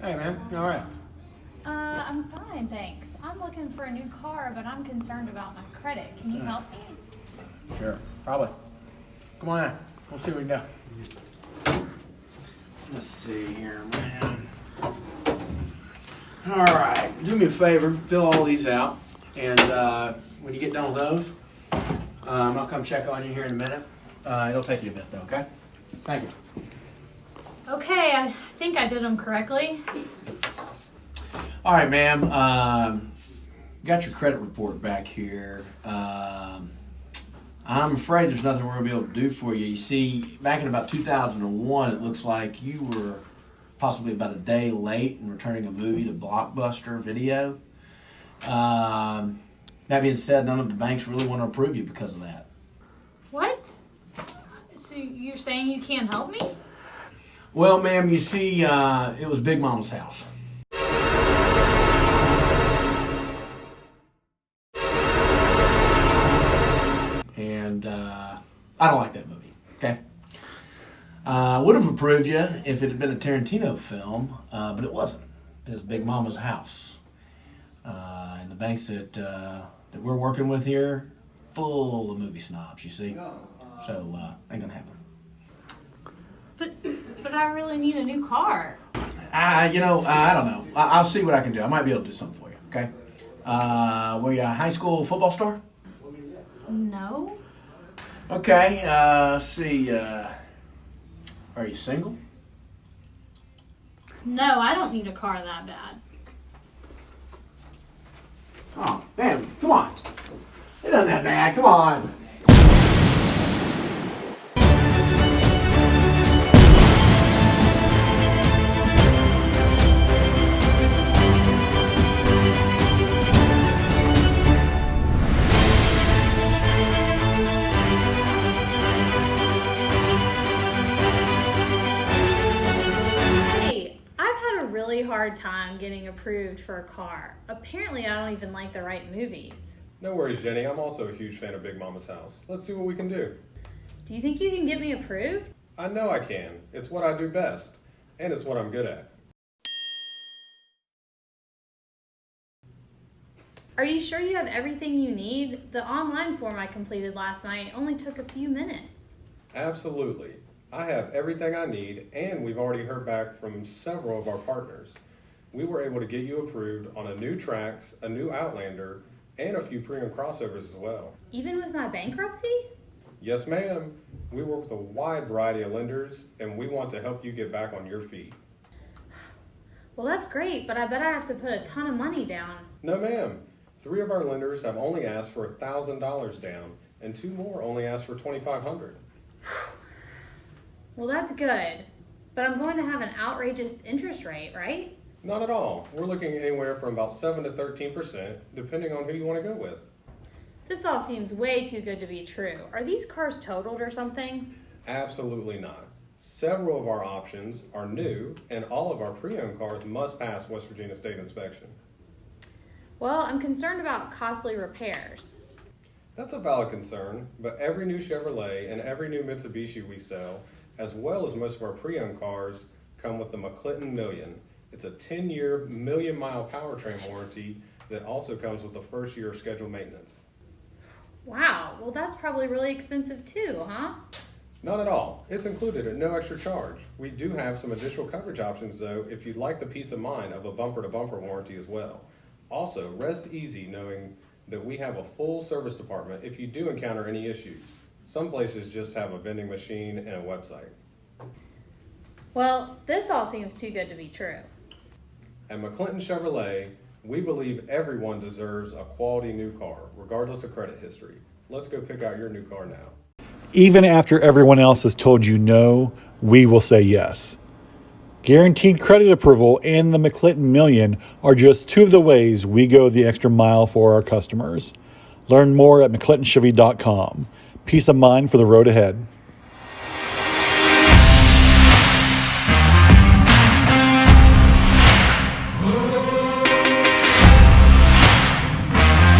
Hey, man. All right. I'm fine, thanks. I'm looking for a new car, but I'm concerned about my credit. Can you help me? Sure. Probably. Come on in. We'll see what we can do. Let's see here, man. All right. Do me a favor. Fill all these out. And when you get done with those, I'll come check on you here in a minute. It'll take you a bit, though, okay? Thank you. Okay, I think I did them correctly. All right, ma'am. Got your credit report back here. I'm afraid there's nothing we're going to be able to do for you. You see, back in about 2001, it looks like you were possibly about a day late in returning a movie to Blockbuster Video. That being said, none of the banks really want to approve you because of that. What? So you're saying you can't help me? Well, ma'am, you see, it was Big Mama's house. And I don't like that movie, okay? I would have approved you if it had been a Tarantino film, but it wasn't. It was Big Mama's house. And the banks that we're working with here, full of movie snobs, you see? So, ain't gonna happen. But I really need a new car. I don't know. I'll see what I can do. I might be able to do something for you, okay? Were you a high school football star? No. Okay, let's see. Are you single? No, I don't need a car that bad. Oh, man, come on. It isn't that bad. Come on. Hard time getting approved for a car. Apparently, I don't even like the right movies. No worries, Jenny. I'm also a huge fan of Big Mama's house. Let's see what we can do. Do you think you can get me approved? I know I can. It's what I do best, and it's what I'm good at. Are you sure you have everything you need? The online form I completed last night only took a few minutes. Absolutely. I have everything I need, and we've already heard back from several of our partners. We were able to get you approved on a new Trax, a new Outlander, and a few pre-owned crossovers as well. Even with my bankruptcy? Yes, ma'am. We work with a wide variety of lenders, and we want to help you get back on your feet. Well, that's great, but I bet I have to put a ton of money down. No, ma'am. 3 of our lenders have only asked for $1,000 down, and 2 more only asked for $2,500. Well, that's good, but I'm going to have an outrageous interest rate, right? Not at all. We're looking anywhere from about 7 to 13%, depending on who you want to go with. This all seems way too good to be true. Are these cars totaled or something? Absolutely not. Several of our options are new, and all of our pre-owned cars must pass West Virginia State Inspection. Well, I'm concerned about costly repairs. That's a valid concern, but every new Chevrolet and every new Mitsubishi we sell, as well as most of our pre-owned cars, come with the McClinton Million. It's a 10-year, million-mile powertrain warranty that also comes with the first year of scheduled maintenance. Wow, well that's probably really expensive too, huh? Not at all. It's included at no extra charge. We do have some additional coverage options though if you'd like the peace of mind of a bumper-to-bumper warranty as well. Also, rest easy knowing that we have a full service department if you do encounter any issues. Some places just have a vending machine and a website. Well, this all seems too good to be true. At McClinton Chevrolet, we believe everyone deserves a quality new car, regardless of credit history. Let's go pick out your new car now. Even after everyone else has told you no, we will say yes. Guaranteed credit approval and the McClinton Million are just 2 of the ways we go the extra mile for our customers. Learn more at McClintonChevy.com. Peace of mind for the road ahead.